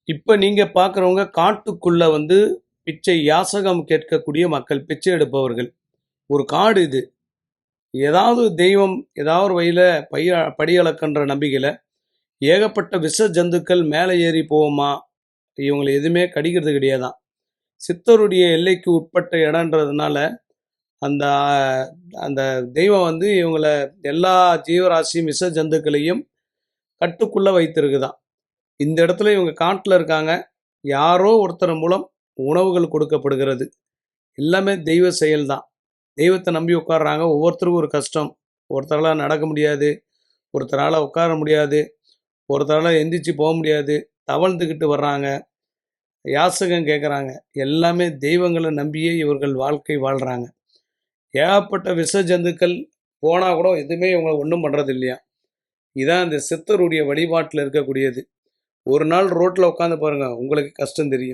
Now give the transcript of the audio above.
இப்ப நீங்க பார்க்குறவங்க காட்டுக்குள்ள வந்து பிச்சை யாசகம் கேட்கக்கூடிய மக்கள், பிச்சை எடுப்பவர்கள். ஒரு காடு இது. ஏதாவது தெய்வம் ஏதாவது ஒரு வழியில படி அளக்குன்ற நம்பிக்கையில ஏகப்பட்ட விஷ ஜந்துக்கள் மேலே ஏறி போகுமா, இவங்கள எதுவுமே கடிக்கிறது கிடையாதாம். சித்தருடைய எல்லைக்கு உட்பட்ட இடம்ன்றதுனால, அந்த அந்த தெய்வம் வந்து இவங்கள எல்லா ஜீவராசியும், விஷ ஜந்துக்களையும் கட்டுக்குள்ள வைத்திருக்குதாம். இந்த இடத்துல இவங்க காட்டுல இருக்காங்க. யாரோ ஒருத்தர் மூலம் உணவுகள் கொடுக்கப்படுகிறது. எல்லாமே தெய்வ செயல் தான். தெய்வத்த நம்பி உட்கார்றாங்க. ஒவ்வொருத்தருக்கும் ஒரு கஷ்டம். ஒருத்தரால நடக்க முடியாது. ஒருத்தரால உட்கார முடியாது. ஒருத்தரால எந்திரிச்சு போ முடியாது. தவழ்ந்துகிட்டு வர்றாங்க. யாசகம் கேட்குறாங்க. எல்லாமே தெய்வங்கள நம்பியே இவர்கள் வாழ்க்கை வாழ்றாங்க. ஏகப்பட்ட விஷ ஜந்துக்கள் போனா கூட எதுவுமே இவங்கள ஒண்ணும் பண்றது இல்லையாம். இதான் இந்த சித்தருடைய வழிபாட்டுல இருக்கக்கூடியது. ஒரு நாள் ரோட்ல உட்காந்து பாருங்க. உங்களுக்கு கஷ்டம் தெரியும்.